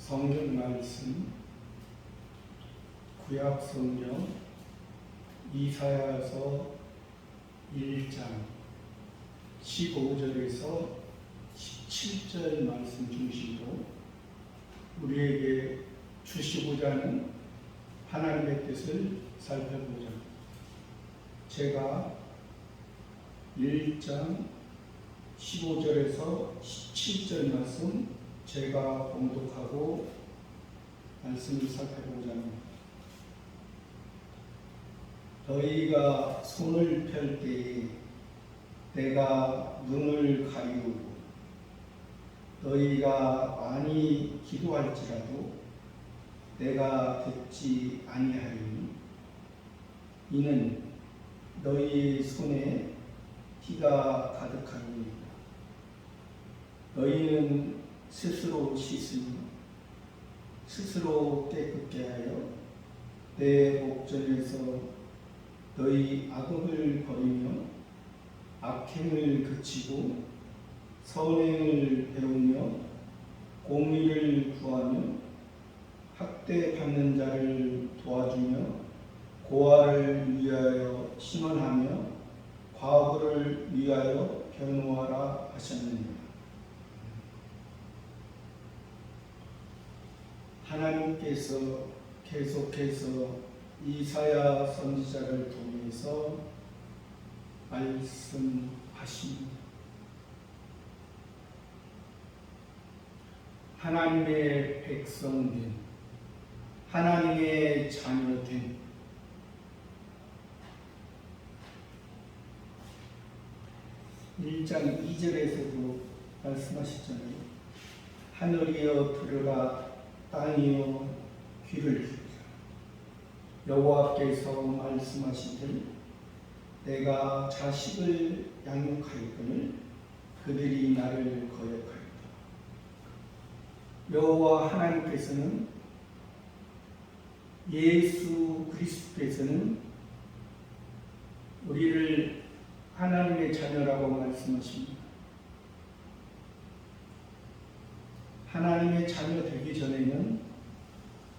성경 말씀 구약 성경 이사야서 1장 15절에서 17절 말씀 중심으로 우리에게 주시고자 하는 하나님의 뜻을 살펴보자. 제가 1장 15절에서 17절 말씀 제가 봉독하고 말씀을 살펴보자 합니다. 너희가 손을 펼 때에 내가 눈을 가리우고 너희가 많이 기도할지라도 내가 듣지 아니하리니 이는 너희 손에 피가 가득하니 너희는 스스로 씻으며 스스로 깨끗게 하여 내 목전에서 너희 악업을 버리며 악행을 그치고 선행을 배우며 공의를 구하며 학대받는 자를 도와주며 고아를 위하여 신원하며 과부를 위하여 변호하라 하셨느니라. 하나님께서 계속해서 이사야 선지자를 통해서 말씀하십니다. 하나님의 백성된, 하나님의 자녀된 (1장 2절에서도) 말씀하셨잖아요. 하늘이여 들으라, 땅이여 귀를 기울이라. 여호와께서 말씀하시되 내가 자식을 양육하였거늘 그들이 나를 거역하였다. 여호와 하나님께서는, 예수 그리스도께서는 우리를 하나님의 자녀라고 말씀하십니다. 하나님의 자녀 되기 전에는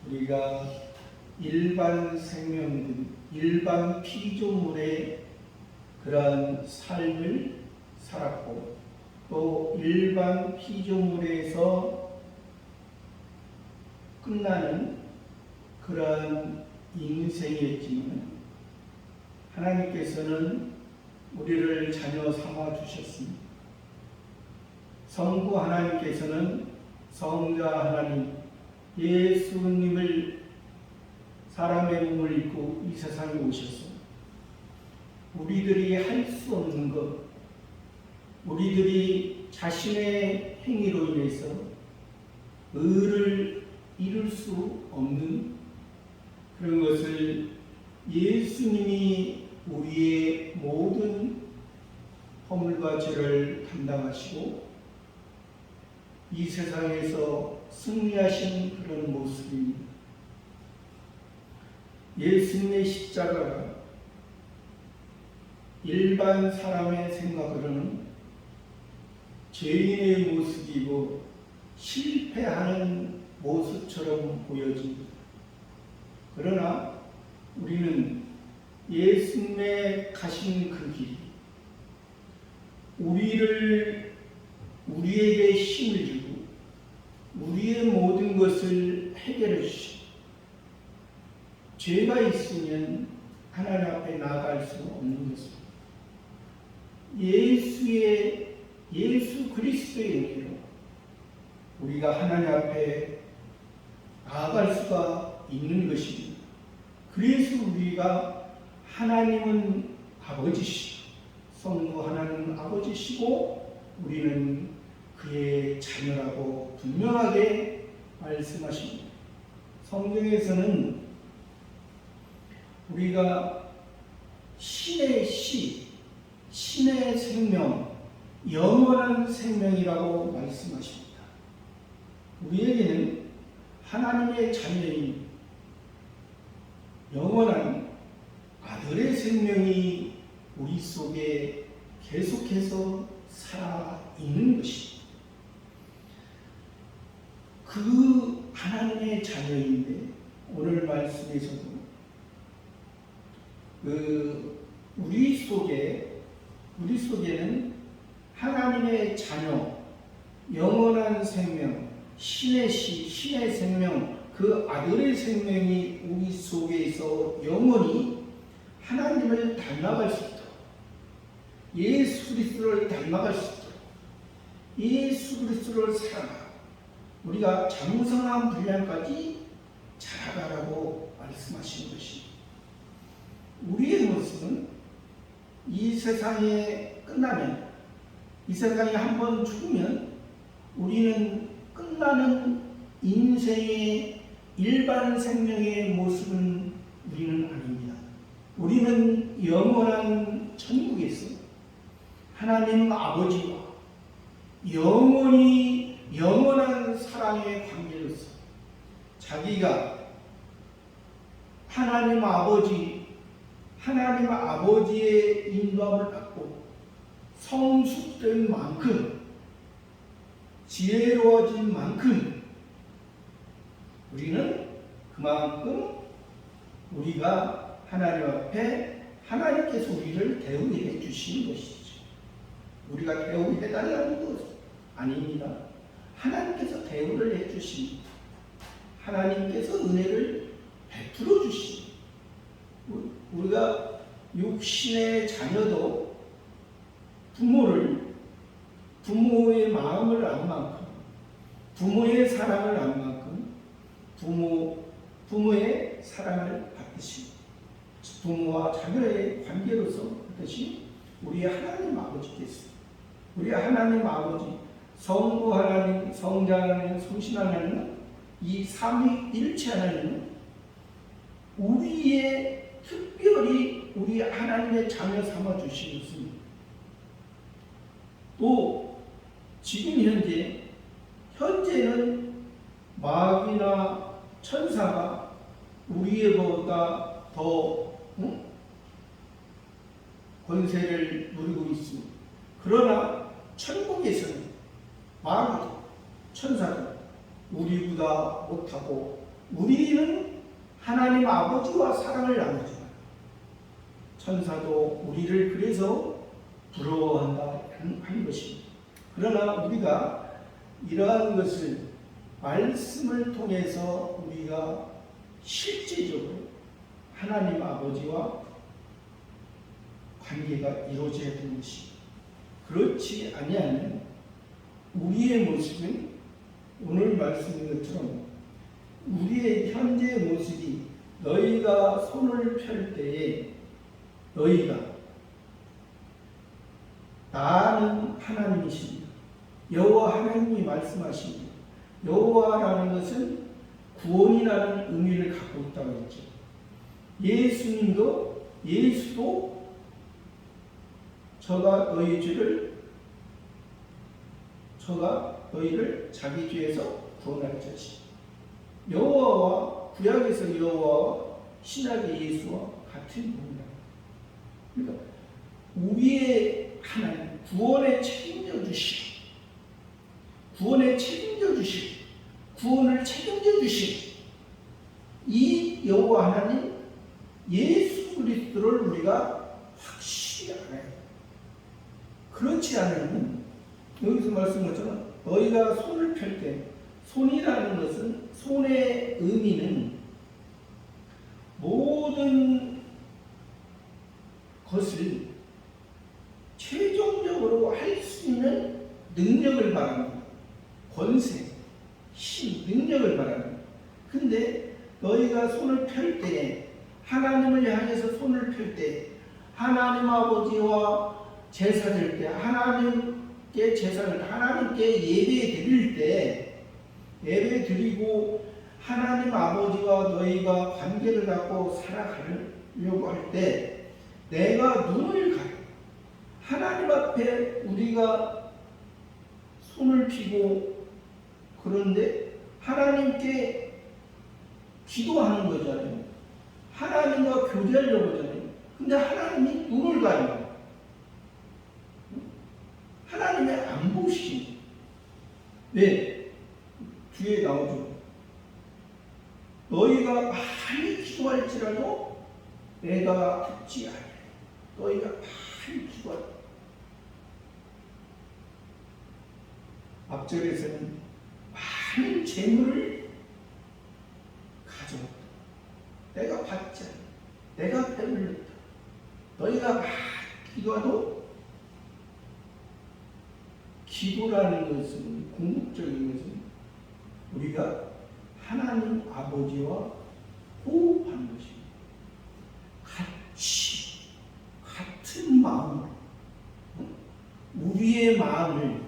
우리가 일반 생명들, 일반 피조물의 그러한 삶을 살았고 또 일반 피조물에서 끝나는 그러한 인생이었지만 하나님께서는 우리를 자녀 삼아 주셨습니다. 성부 하나님께서는 성자 하나님 예수님을 사람의 몸을 입고 이 세상에 오셔서 우리들이 할 수 없는 것, 우리들이 자신의 행위로 인해서 의를 이룰 수 없는 그런 것을 예수님이 우리의 모든 허물과 죄를 담당하시고 이 세상에서 승리하신 그런 모습입니다. 예수님의 십자가가 일반 사람의 생각으로는 죄인의 모습이고 실패하는 모습처럼 보여집니다. 그러나 우리는 예수님의 가신 그 길이 우리에게 힘을 주고 우리의 모든 것을 해결해 주시고 죄가 있으면 하나님 앞에 나아갈 수 없는 것입니다. 예수 그리스도의 은혜로 우리가 하나님 앞에 나아갈 수가 있는 것입니다. 그래서 우리가 하나님은 아버지시고 성부 하나님은 아버지시고 우리는 그의 자녀라고 분명하게 말씀하십니다. 성경에서는 우리가 신의 씨, 신의 생명, 영원한 생명이라고 말씀하십니다. 우리에게는 하나님의 자녀인 영원한 아들의 생명이 우리 속에 계속해서 살아있는 것입니다. 그 하나님의 자녀인데 오늘 말씀에서도 우리 속에는 하나님의 자녀, 영원한 생명, 신의 생명, 그 아들의 생명이 우리 속에서 영원히 하나님을 닮아갈 수 있도록, 예수 그리스도를 닮아갈 수 있도록, 예수 그리스도를 사랑하고 우리가 장성한 분량까지 자라가라고 말씀하신 것입니다. 우리의 모습은 이 세상에 끝나면, 이 세상에 한번 죽으면 우리는 끝나는 인생의 일반 생명의 모습은 우리는 아닙니다. 우리는 영원한 천국에서 하나님 아버지와 영원한 사랑의 관계로서 자기가 하나님 아버지의 인도함을 받고 성숙된 만큼, 지혜로워진 만큼 우리는 그만큼 우리가 하나님 앞에 하나님께서 우리를 대우해 주시는 것이죠. 우리가 대우해 달라는 것은 아닙니다. 하나님께서 대우를 해 주십니다. 하나님께서 은혜를 베풀어 주십니다. 우리가 육신의 자녀도 부모의 마음을 안 만큼, 부모의 사랑을 안 만큼 부모의 사랑을 받듯이 부모와 자녀의 관계로서 그것이 우리 하나님 아버지께서, 우리 하나님 아버지, 성부 하나님, 성자 하나님, 성신 하나님은 이 삼위일체 하나님은 특별히 우리 하나님의 자녀 삼아 주시겠습니다. 또 지금 현재는 마귀나 천사가 우리보다 더 권세를 누리고 있습니다. 그러나 천국에서는 마귀도 천사도 우리보다 못하고, 우리는 하나님 아버지와 사랑을 나누지만 천사도 우리를 그래서 부러워한다 하는 것입니다. 그러나 우리가 이러한 것을 말씀을 통해서 우리가 실제적으로 하나님 아버지와 관계가 이루어져야 되는 것입니다. 그렇지 아니하면 우리의 모습은 오늘 말씀인 것처럼 우리의 현재 모습이 너희가 손을 펼 때에 너희가 나는 하나님이십니다. 여호와 하나님이 말씀하십니다. 여호와라는 것은 구원이라는 의미를 갖고 있다고 했죠. 예수도 저가 너희를 자기 죄에서 구원할 자시. 여호와와 구약에서 여호와와 신약의 예수와 같은 분이다. 그러니까 우리의 하나님, 구원에 책임져 주시고, 구원을 책임져 주시고, 이 여호와 하나님 예수 그리스도를 우리가 확실히 알아야 돼. 그렇지 않으면 여기서 말씀한 것처럼 너희가 손을 펼 때, 손이라는 것은, 손의 의미는 모든 것을 최종적으로 할 수 있는 능력을 말합니다. 권세, 힘, 능력을 말합니다. 근데 너희가 손을 펼 때, 하나님을 향해서 손을 펼 때, 하나님 아버지와 제사 드릴 때, 하나님께 예배 드릴 때, 예배 드리고 하나님 아버지와 너희가 관계를 갖고 살아가려고 할 때, 내가 눈을 가려 하나님 앞에 우리가 손을 펴고, 그런데 하나님께 기도하는 거잖아요. 하나님과 교제하려고 하잖아요. 근데 하나님이 눈을 가려요. 하나님의 안 보시니. 네, 뒤에 나오죠. 너희가 많이 기도할지라도 내가 듣지 않으리. 너희가 많이 기도할. 앞절에서는 많은 재물을 가져왔다. 내가 받지 않아. 내가 배불렸다. 너희가 많이 기도해도 기도라는 것은 궁극적인 것은 우리가 하나님 아버지와 호흡하는 것입니다. 같은 마음으로 우리의 마음을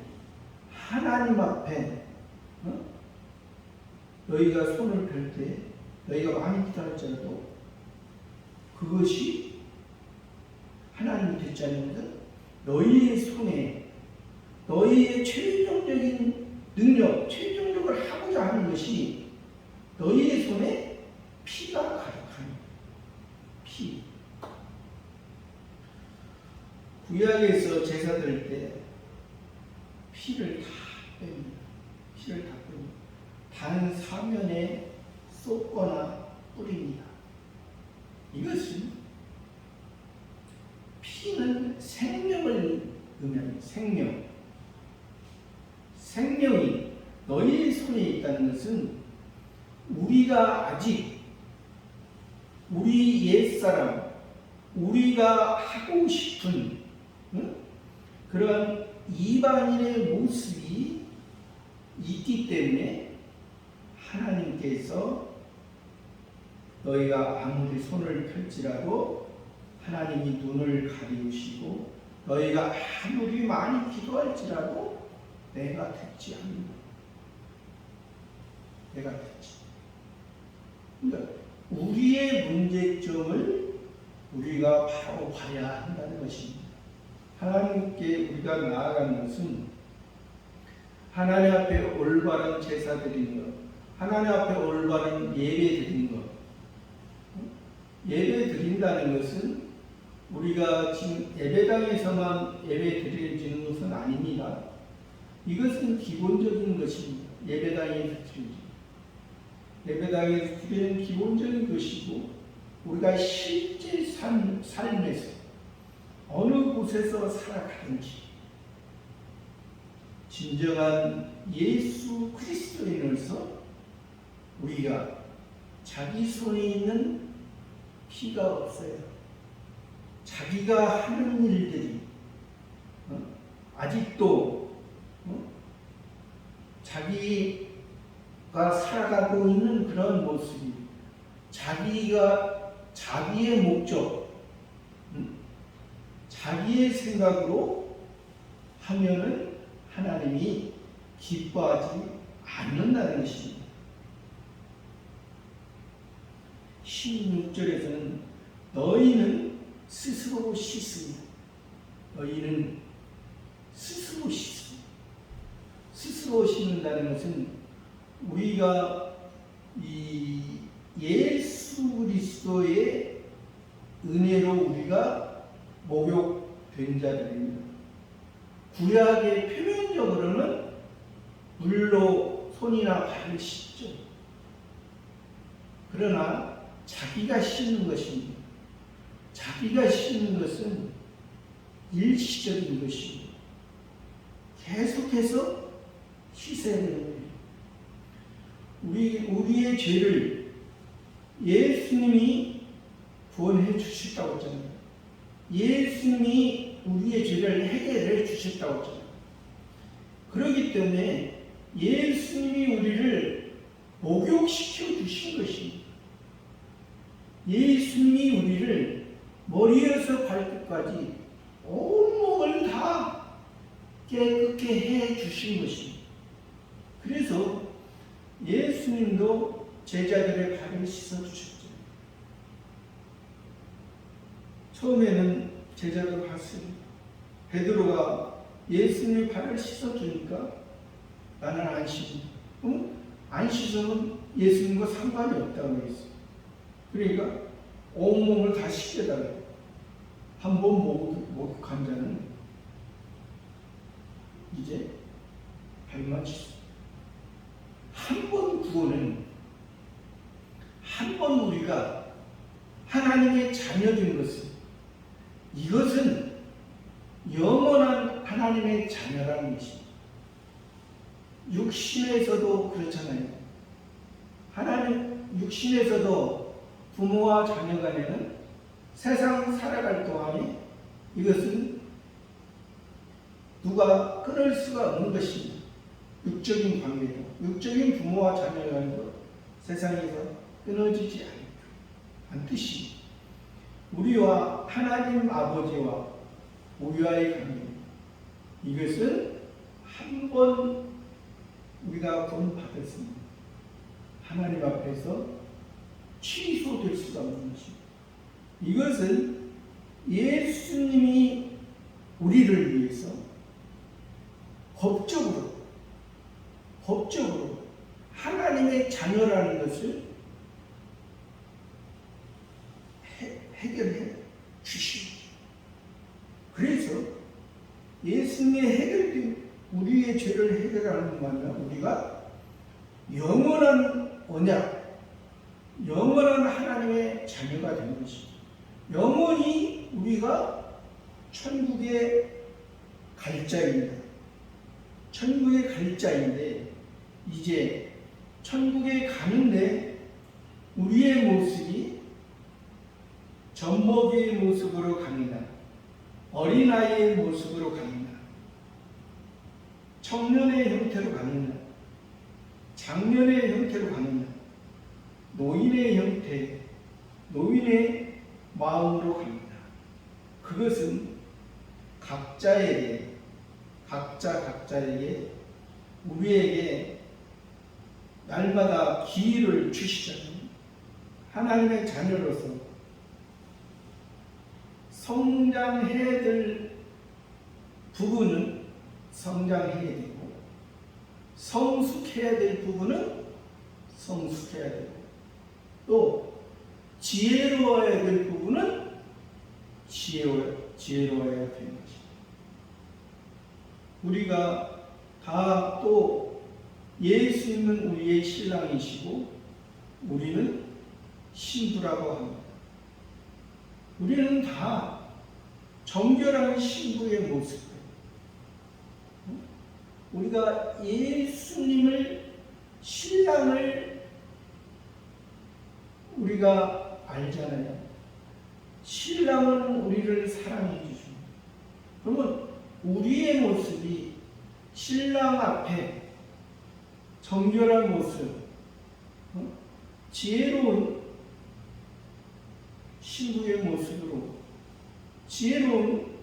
하나님 앞에 너희가 손을 펼 때 너희가 많이 기도할지라도 그것이 하나님이 듣지 않는 것은 너희의 손에 너희의 최종적인 능력, 최종적으로 하고자 하는 것이 너희의 손에 피가 가득한 피. 구약에서 제사 드릴 때 피를 다 뺍니다. 피를 다 뺍니다. 단 사면에 쏟거나 뿌립니다. 이것은 피는 생명을 의미합니다. 생명이 너희의 손에 있다는 것은 우리가 아직 우리 옛사람, 우리가 하고 싶은 그런 이방인의 모습이 있기 때문에 하나님께서 너희가 아무리 손을 펼지라도 하나님이 눈을 가리우시고 너희가 아무리 많이 기도할지라도 내가 듣지 않는다. 내가 듣지. 그러니까 우리의 문제점을 우리가 바로 봐야 한다는 것입니다. 하나님께 우리가 나아가는 것은 하나님 앞에 올바른 제사 드리는 것, 하나님 앞에 올바른 예배 드리는 것. 예배 드린다는 것은 우리가 지금 예배당에서만 예배 드리는 것은 아닙니다. 이것은 기본적인 것입니다. 예배당에서 드리는 예배당에서 드리는 기본적인 것이고 우리가 실제 삶에서 어느 곳에서 살아가든지 진정한 예수 그리스도인으로서 우리가 자기 손에 있는 피가 없어요. 자기가 하는 일들이 아직도 자기가 살아가고 있는 그런 모습이 자기의 목적, 자기의 생각으로 하면은 하나님이 기뻐하지 않는다는 것입니다. 16절에서는 너희는 스스로 씻으며 너희는 스스로 씻으며 스스로 씻는다는 것은 우리가 이 예수 그리스도의 은혜로 우리가 목욕된 자들입니다. 구약의 표면적으로는 물로 손이나 발을 씻죠. 그러나 자기가 씻는 것입니다. 자기가 씻는 것은 일시적인 것입니다. 계속해서 씻어야 되는 거예요. 우리의 죄를 예수님이 구원해 주셨다고 했잖아요. 예수님이 우리의 죄를 해결해 주셨다고 했잖아요. 그렇기 때문에 예수님이 우리를 목욕시켜 주신 것입니다. 예수님이 우리를 머리에서 발끝까지 온몸을 다 깨끗게 해 주신 것입니다. 그래서 예수님도 제자들의 발을 씻어 주셨죠. 처음에는 제자들 봤어요. 베드로가 예수님의 발을 씻어 주니까 나는 안 씻어. 안 씻으면 예수님과 상관이 없다고 했어요. 그러니까 온몸을 다 씻겨달라고. 한 번 목욕한 자는 이제 발만 씻어. 한 번 구원은 번 우리가 하나님의 자녀된 것은, 이것은 영원한 하나님의 자녀라는 것입니다. 육신에서도 그렇잖아요. 하나님 육신에서도 부모와 자녀 간에는 세상 살아갈 동안에 이것은 누가 끊을 수가 없는 것입니다. 육적인 관계로, 육적인 부모와 자녀 간도 세상에서 끊어지지 않듯이 우리와 하나님 아버지와 우리와의 관계, 이것은 한 번 우리가 구원받았습니다. 하나님 앞에서 취소될 수가 없는 것입니다. 이것은 예수님이 우리를 위해서 법적으로 하나님의 자녀라는 것을 해결해 주십니다. 그래서 예수님의 해결된 우리의 죄를 해결하는 것만은 우리가 영원한 언약, 영원한 하나님의 자녀가 되는 것입니다. 영원히 우리가 천국에 갈 자입니다. 천국에 갈 자인데, 이제 천국에 가는데 우리의 모습이 젖먹이의 모습으로 갑니다. 어린아이의 모습으로 갑니다. 청년의 형태로 갑니다. 장년의 형태로 갑니다. 노인의 형태, 노인의 마음으로 갑니다. 그것은 각자에게 우리에게 날마다 기회를 주시잖아요. 하나님의 자녀로서 성장해야 될 부분은 성장해야 되고, 성숙해야 될 부분은 성숙해야 되고, 또 지혜로워야 될 부분은 지혜로워야 되는 것입니다. 우리가 다 또 예수님은 우리의 신랑이시고 우리는 신부라고 합니다. 우리는 다 정결한 신부의 모습, 우리가 예수님을, 신랑을 우리가 알잖아요. 신랑은 우리를 사랑해 주십니다. 그러면 우리의 모습이 신랑 앞에 정결한 모습, 지혜로운 신부의 모습으로, 지혜로운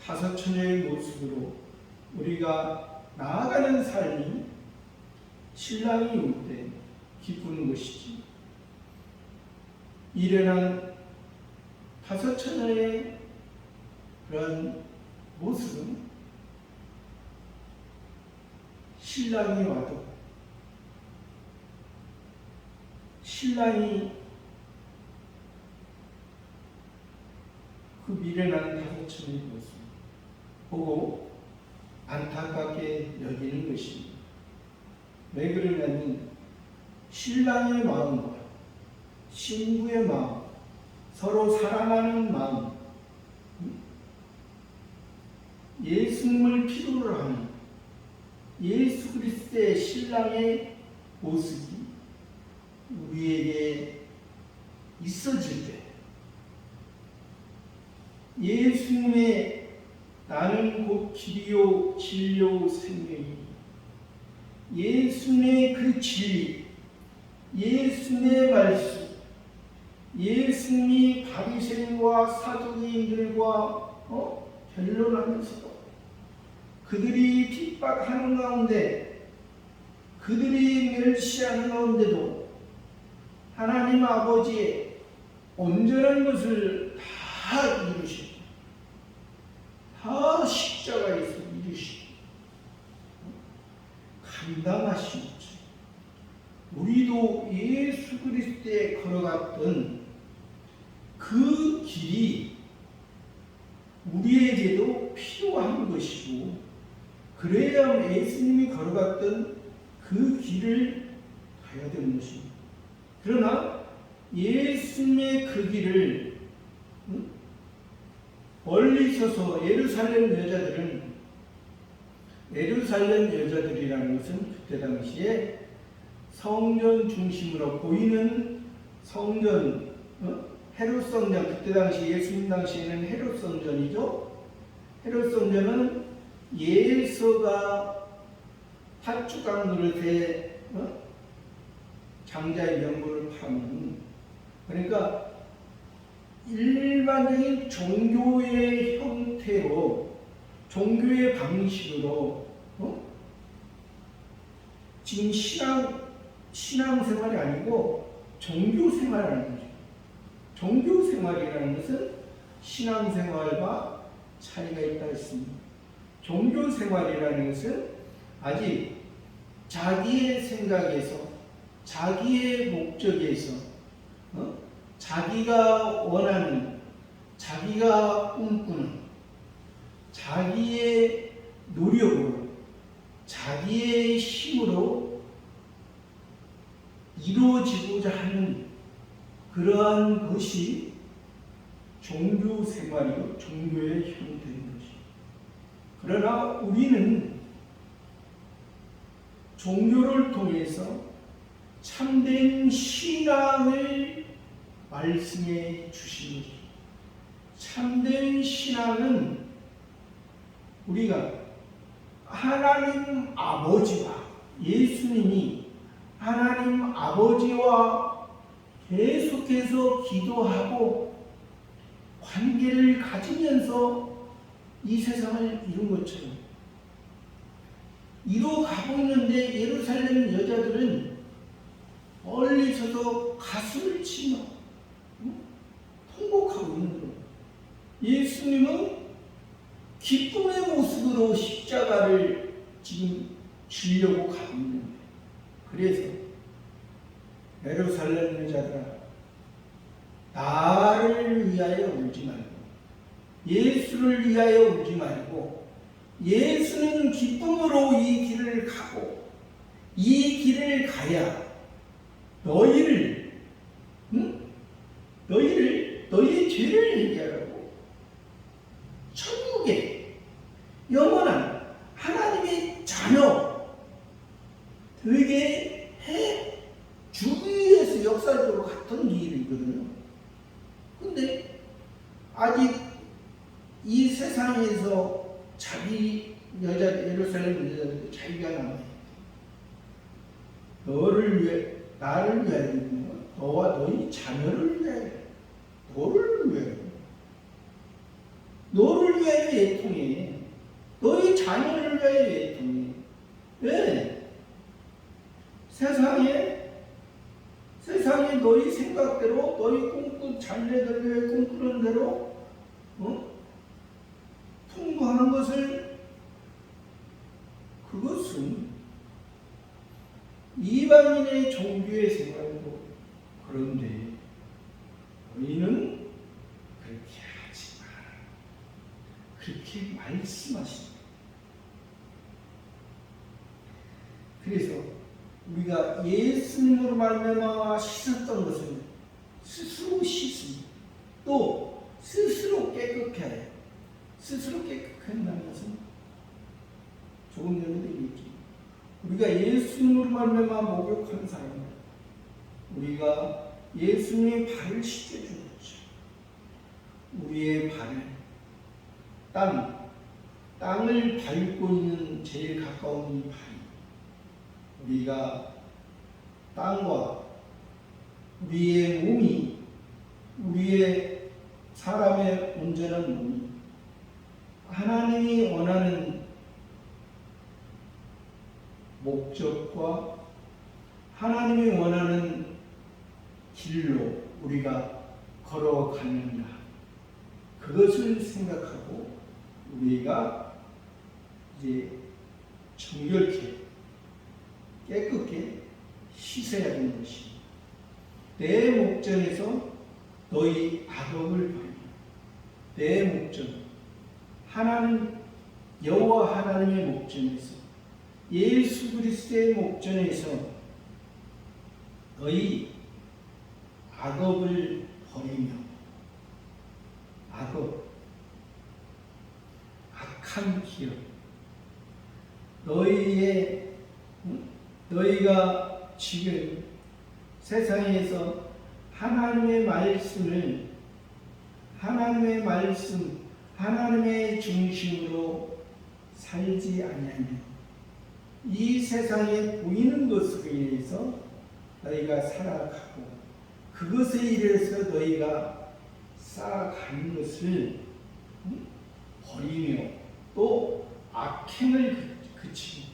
다섯 처녀의 모습으로 우리가 나아가는 삶이 신랑이 올 때 기쁘는 것이지, 일어난 다섯 처녀의 그런 모습은 신랑이 와도, 신랑이 그 미련한 다섯 처녀의 모습 보고 안타깝게 여기는 것입니다. 왜 그러냐면 신랑의 마음과 신부의 마음, 서로 사랑하는 마음, 예수님을 필요로 하는 예수 그리스도의 신랑의 모습이 우리에게 있어질 때, 예수님의 나는 곧 길이요 진리요 생명이니, 예수님의 그 진리, 예수님의 말씀, 예수님이 바리새인과 사두개인들과 변론하면서도 그들이 핍박하는 가운데, 그들이 멸시하는 가운데도 하나님 아버지의 온전한 것을 다 이루시고, 다 십자가에서 이루시고 감당하신 거죠. 우리도 예수 그리스도에 걸어갔던 그 길이 우리에게도 필요한 것이고, 그래야 예수님이 걸어갔던 그 길을 가야 되는 것입니다. 그러나 예수님의 그 길을 멀리 서서 예루살렘 여자들이라는 것은 그때 당시에 성전 중심으로 보이는 성전, 헤롯 성전, 그때 당시 예수님 당시에는 헤롯 성전이죠. 헤롯 성전은 예수가 팥죽강 그릇에 장자의 명분을 파는, 그러니까 일반적인 종교의 형태로, 종교의 방식으로 지금 신앙생활이 아니고 종교생활이라는 거죠. 종교생활이라는 것은 신앙생활과 차이가 있다 했습니다. 종교생활이라는 것은 아직 자기의 생각에서, 자기의 목적에서, 자기가 원하는, 자기가 꿈꾸는, 자기의 노력으로, 자기의 힘으로 이루어지고자 하는 그러한 것이 종교생활이고 종교의 형태인 것이. 그러나 우리는 종교를 통해서 참된 신앙을 말씀해 주신 것입니다. 참된 신앙은 우리가 하나님 아버지와, 예수님이 하나님 아버지와 계속해서 기도하고 관계를 가지면서 이 세상을 이룬 것처럼 이루어가고 있는데, 예루살렘 여자들은 멀리 서서 가슴을 치며 통곡하고 있는 거예요. 예수님은 기쁨의 모습으로 십자가를 지금 지려고 가고 있는데, 그래서 예루살렘 여자들아, 나를 위하여 울지 말고, 예수를 위하여 울지 말고, 예수는 기쁨으로 이 길을 가고, 이 길을 가야 너희의 죄를 해결하고 천국에 영원한 하나님의 자녀 되게 해 주기 위해서 역사적으로 갔던 길이거든요. 근데 아직 이 세상에서 자기 예루살렘 여자들도 자기가 남아요. 너를 위해, 나를 위하여, 너와 너희 자녀를 위하여, 너를 위하여 애통해. 너희 자녀를 위하여 애통해. 왜? 세상에 너희 생각대로, 너희 자녀들 위해 꿈꾸는 대로 풍부하는 것을, 그것은 이방인의 종교의 생활이고, 그런데 우리는 그렇게 하지 마라, 그렇게 말씀하십니다. 그래서 우리가 예수님으로 말미암아 씻었던 것은 스스로 씻습니다. 또 스스로 깨끗해 해요. 스스로 깨끗한다는 것은 조금 전에도 얘기했죠. 우리가 예수님으로 말미암아 목욕한 사람은 우리가 예수님의 발을 씻겨준 거죠. 우리의 발을 땅을 밟고 있는 제일 가까운 이 발, 우리가 땅과 우리의 몸이, 우리의 사람의 온전한 몸이 하나님이 원하는 목적과 하나님이 원하는 길로 우리가 걸어가느냐, 그것을 생각하고 우리가 이제 정결케 깨끗게 씻어야 되는 것이, 내 목전에서 너희 악업을 버리라. 내 목전, 하나님 여호와 하나님의 목전에서, 예수 그리스도의 목전에서 너희 악업을 버리며 악업, 악한 기업, 너희가 지금 세상에서 하나님의 말씀, 하나님의 중심으로 살지 아니하면 이 세상에 보이는 것으로 인해서 너희가 살아가고 그것에 의해서 너희가 쌓아가는 것을 버리며 또 악행을 그치고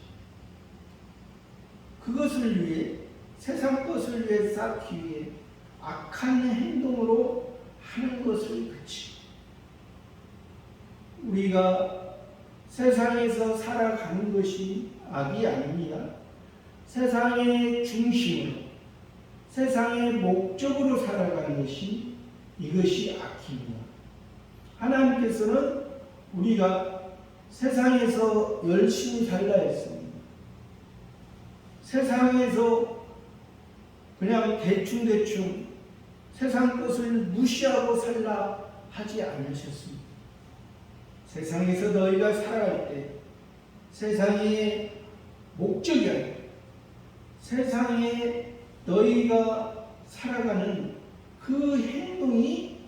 그것을 위해 세상 것을 위해 쌓기 위해 악한 행동으로 하는 것을 그치고 우리가 세상에서 살아가는 것이 악이 아닙니다. 세상의 중심으로 세상의 목적으로 살아가는 것이 이것이 악입니다. 하나님께서는 우리가 세상에서 열심히 살라 했습니다. 세상에서 그냥 대충 세상 것을 무시하고 살라 하지 않으셨습니다. 세상에서 너희가 살아갈 때 세상의 목적이 아니라 세상에 너희가 살아가는 그 행동이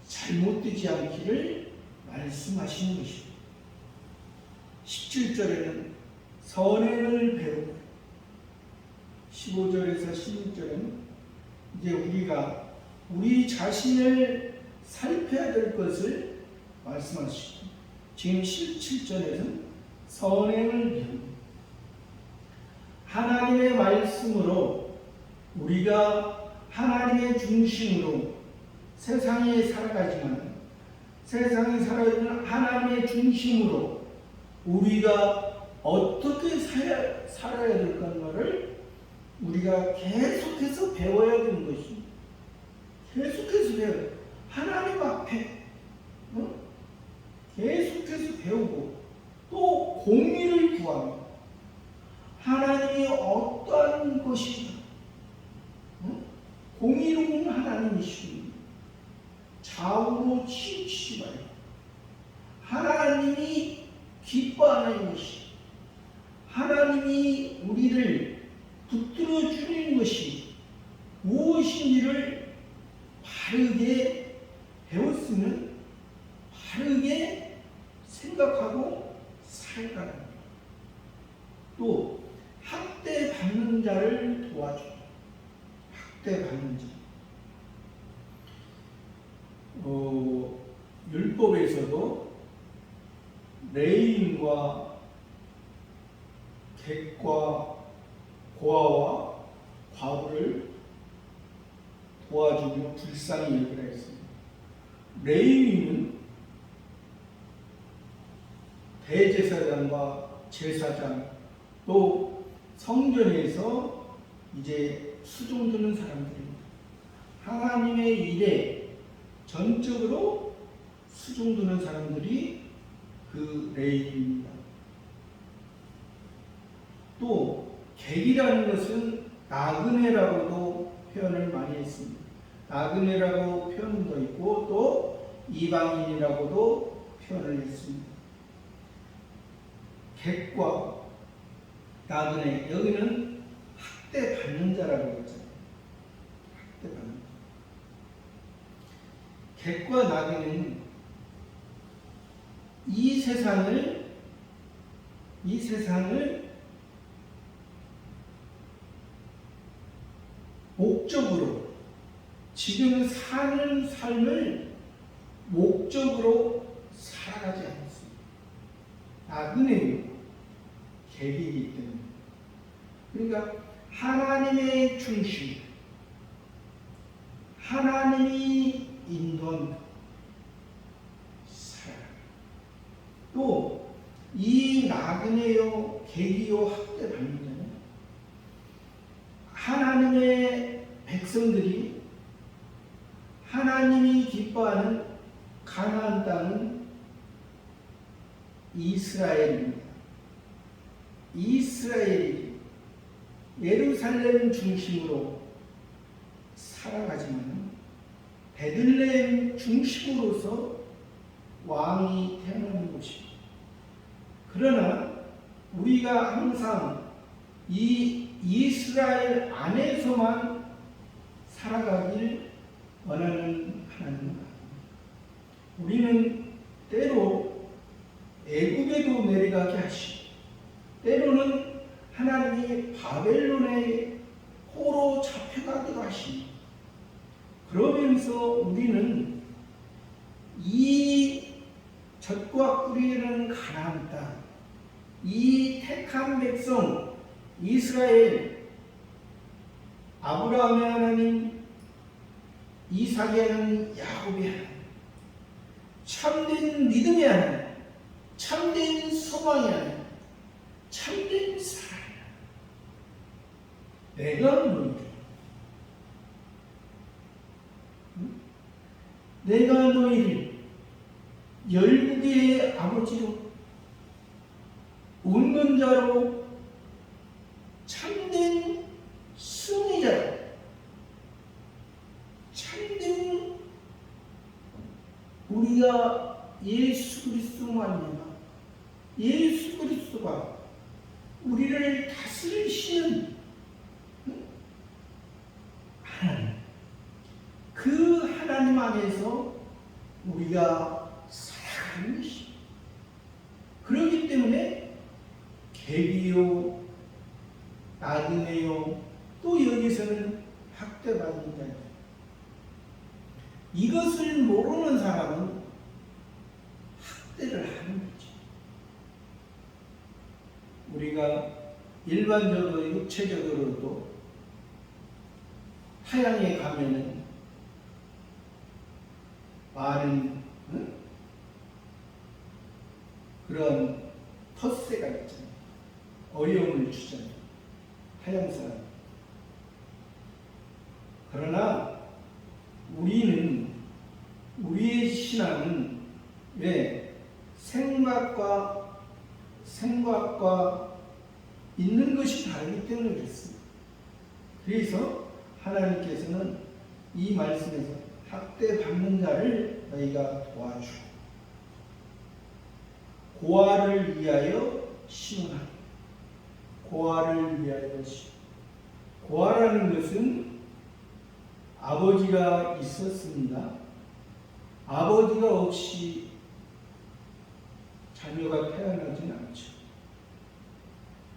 잘못되지 않기를 말씀하시는 것입니다. 17절에는 선행을 배우고 15절에서 16절에는 이제 우리가 우리 자신을 살펴야 될 것을 말씀하시죠. 지금 17절에는 선행을 배우고 하나님의 말씀으로 우리가 하나님의 중심으로 세상에 살아가지만 세상에 살아가는 하나님의 중심으로 우리가 어떻게 살아야 될까를 우리가 계속해서 배워야 되는 것입니다. 계속해서 배워요. 하나님 앞에 계속해서 배우고 또 공의를 구하며 하나님이 어떠한 것이든 공의로운 하나님이시니 좌우로 치우치지 말고 하나님이 기뻐하는 것이 하나님이 우리를 붙들어 주는 것이 무엇인지를 바르게 배웠으면 바르게 생각하고 살아가는 것. 또 학대 받는 자를 도와줍니다. 학대 받는 자. 율법에서도 레위인과 객과 고아와 과부를 도와주며 불쌍히 여기라 했습니다. 레위인은 대제사장과 제사장 또 성전에서 이제 수종드는 사람들입니다. 하나님의 일에 전적으로 수종드는 사람들이 그 레위인입니다. 또 객이라는 것은 나그네라고도 표현을 많이 했습니다. 나그네라고 표현도 있고 또 이방인이라고도 표현을 했습니다. 객과 나그네, 여기는 학대받는 자라고 했잖아요. 학대받는 자. 객과 나그네는 이 세상을 목적으로 지금 사는 삶을 목적으로 살아가지 않습니다. 나그네는 객이기 때문에. 그러니까 하나님의 중심, 하나님이 인도한 삶, 또 이 나그네요, 객이요, 학대받는 자는 하나님의 백성들이 하나님이 기뻐하는 가나안 땅은 이스라엘입니다. 이스라엘이 예루살렘 중심으로 살아가지만 베들레헴 중심으로서 왕이 태어나는 것입니다. 그러나 우리가 항상 이 이스라엘 안에서만 살아가길 원하는 하나님입니다. 우리는 때로 애굽에도 내려가게 하시고 때로는 하나님이 바벨론의 포로 잡혀가기도 하시고 그러면서 우리는 이 젖과 꿀이 흐르는 가나안 땅, 이 택한 백성 이스라엘, 아브라함의 하나님, 이삭의 하나님, 야곱의 하나님, 참된 믿음의 하나님, 참된 소망의 하나님, 참된 사랑의 하나님, 내가 너희를 내가 너희를 열국의 아버지로 웃는 자로 참된 승리자로 참된 우리가 예수 그리스도만이나 예수 그리스도가 우리를 다스리시는 하나님, 그 하나님 안에서 우리가 살아가는 것입니다. 그렇기 때문에 객이요, 나그네요, 또 여기서는 학대받는 자입니다. 이것을 모르는 사람은 학대를 하는 거죠. 우리가 일반적으로 육체적으로도 타향에 가면은 많은 그런 텃세가 있잖아요. 어려움을 주잖아요. 타향 사람. 그러나 우리는 우리의 신앙은 왜 생각과 있는 것이 다르기 때문에 그렇습니다. 그래서 하나님께서는 이 말씀에서 학대받는 자를 너희가 도와주고 고아를 위하여 시원하라. 고아를 위하여 시원. 고아라는 것은 아버지가 있었습니다. 아버지가 없이 자녀가 태어나진 않죠.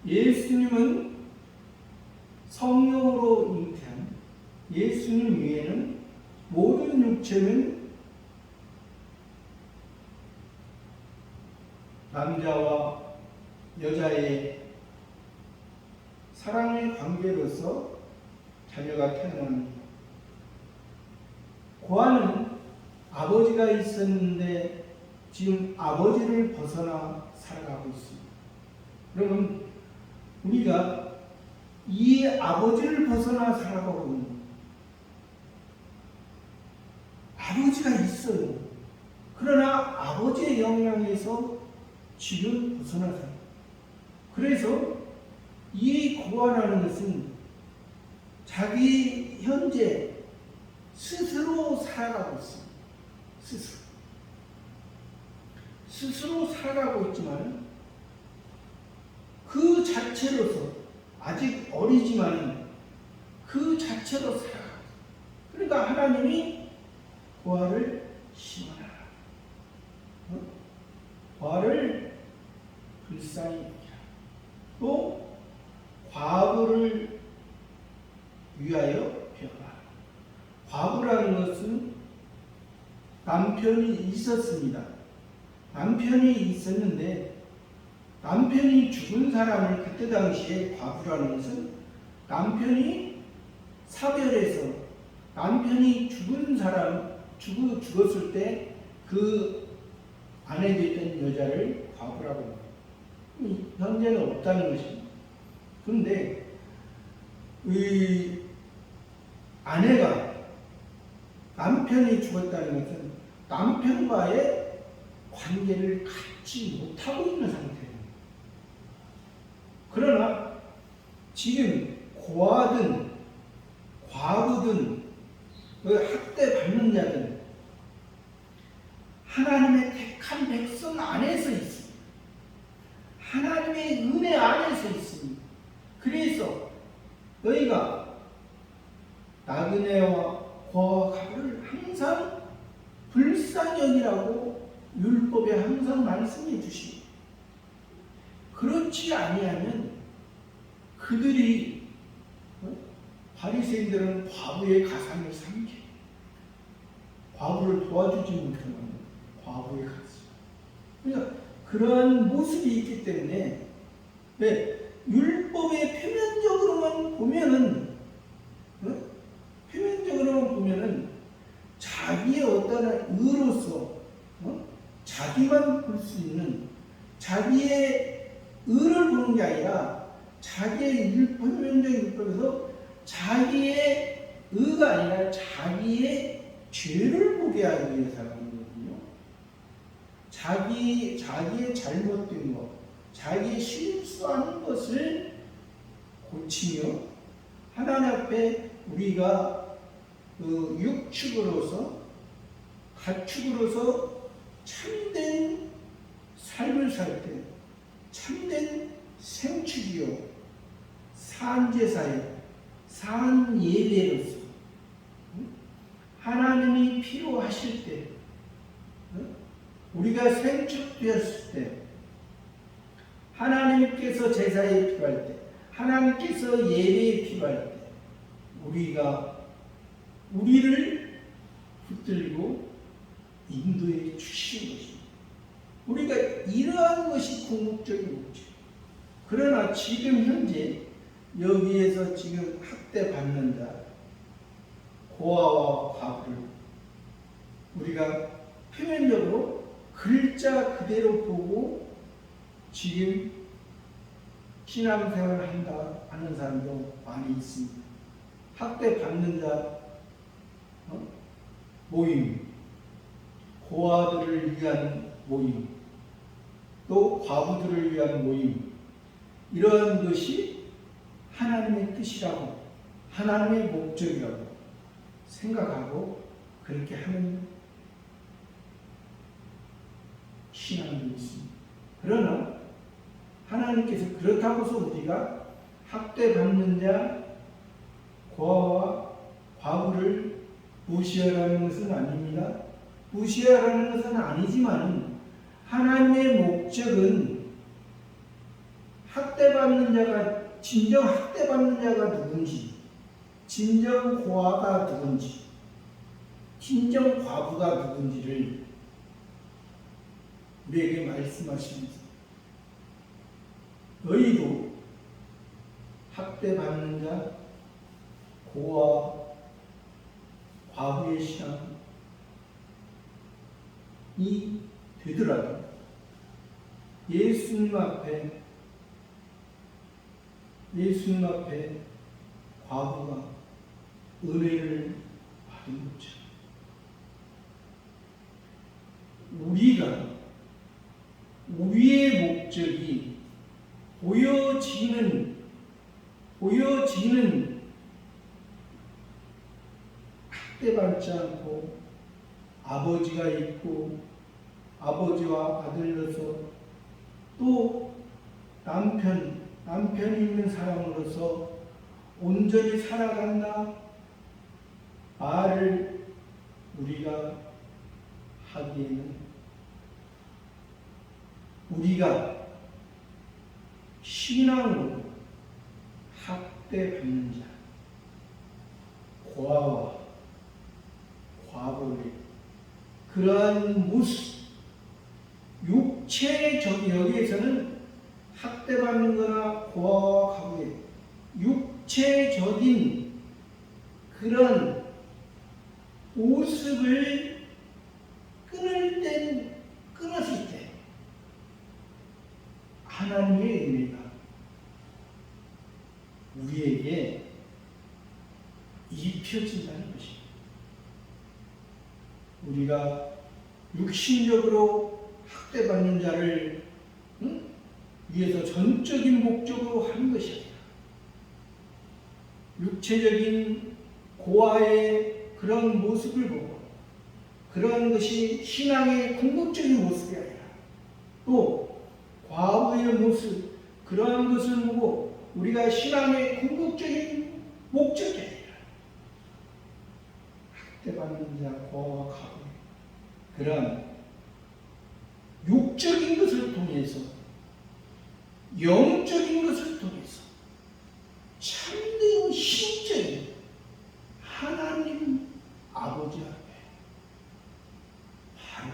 예수님은 성령으로 잉태한 예수님 위에는 모든 육체는 남자와 여자의 사랑의 관계로서 자녀가 태어납니다. 고아는 아버지가 있었는데 지금 아버지를 벗어나 살아가고 있습니다. 그러면 우리가 이 아버지를 벗어나 살아가고 있는 아버지가 있어요. 그러나 아버지의 영향에서 지금 벗어나 살아요. 그래서 이 고아라는 것은 자기 현재 스스로 살아가고 있습니다. 스스로 살아가고 있지만 그 자체로서 아직 어리지만 그 자체로 살아가고 있습니다. 그러니까 하나님이 고아를 심어라. 고아를 불쌍히 여기라. 또 과부를 위하여 펴라. 과부라는 것은 남편이 있었습니다. 남편이 있었는데 남편이 죽은 사람을 그때 당시에 과부라는 것은 남편이 사별해서 남편이 죽은 사람 죽었을 때 그 아내 됐던 여자를 과부라고 합니다. 현재는 없다는 것입니다. 그런데 이 아내가 남편이 죽었다는 것은 남편과의 관계를 갖지 못하고 있는 상태입니다. 그러나 지금 고아든 과부든 그 학대받는 자들은 하나님의 택한 백성 안에서 있습니다. 하나님의 은혜 안에서 있습니다. 그래서 너희가 나그네와 고아와 가부를 항상 불쌍히 여기라고 율법에 항상 말씀해 주십니다. 그렇지 아니하면 그들이 바리새인들은 과부의 가상을 삼게 과부를 도와주지 못하는 과부의 가상. 그러니까 그러한 모습이 있기 때문에 율법의 표면적으로만 보면은 자기의 어떤 의로서 자기만 볼 수 있는 자기의 의를 보는 게 아니라 자기의 표면적인 율법에서 자기의 의가 아니라 자기의 죄를 보게 하기 위해서 하는 거거든요. 자기의 잘못된 것, 자기의 실수하는 것을 고치며 하나님 앞에 우리가 그 육축으로서 가축으로서 참된 삶을 살 때 참된 생축이요 산제사요 산예배로서 하나님이 필요하실 때 우리가 생축되었을 때 하나님께서 제사에 필요할 때 하나님께서 예배에 필요할 때 우리를 붙들고 인도해 주시는 것입니다. 우리가 이러한 것이 궁극적인 목적. 그러나 지금 현재 여기에서 지금 학대받는 자 고아와 과부를 우리가 표면적으로 글자 그대로 보고 지금 신앙생활을 한다 하는 사람도 많이 있습니다. 학대받는 자 모임, 고아들을 위한 모임, 또 과부들을 위한 모임, 이러한 것이 하나님의 뜻이라고 하나님의 목적이라고 생각하고 그렇게 하는 신앙도 있습니다. 그러나 하나님께서 그렇다고서 우리가 학대받는 자 고아와 과부를 무시하라는 것은 아닙니다. 무시하라는 것은 아니지만 하나님의 목적은 학대받는 자가 진정 학대받는 자가 누군지, 진정 고아가 누군지, 진정 과부가 누군지를 우리에게 말씀하십니다. 너희도 학대받는 자, 고아, 과부의 신앙이 되더라도 예수님 앞에 과부가 은혜를 받은 것처럼 우리의 목적이 보여지는 학대받지 않고 아버지가 있고 아버지와 아들로서 또 남편이 있는 사람으로서 온전히 살아간다 말을 우리가 하기에는 우리가 신앙으로 학대받는 자, 고아와 과부의 그러한 모습, 육체적인 여기에서는 학대받는 거나 고아와 과부의 육체적인 그런 모습을 끊었을 때 하나님의 은혜가 우리에게 입혀진다는 것입니다. 우리가 육신적으로 학대받는 자를 위해서 전적인 목적으로 하는 것이 아니라 육체적인 고아의 그런 모습을 보고 그런 것이 신앙의 궁극적인 모습이 아니라 또 과부의 모습 그러한 것을 보고 우리가 신앙의 궁극적인 목적이 아니라 학대받는 자 고아와 가부 그런 육적인 것을 통해서 영적인 것을 통해서 참된 신적인 하나님 아버지 앞에 바로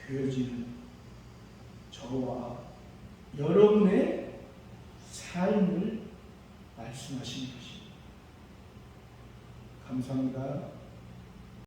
되어지는 저와 여러분의 삶을 말씀하신 것입니다. 감사합니다.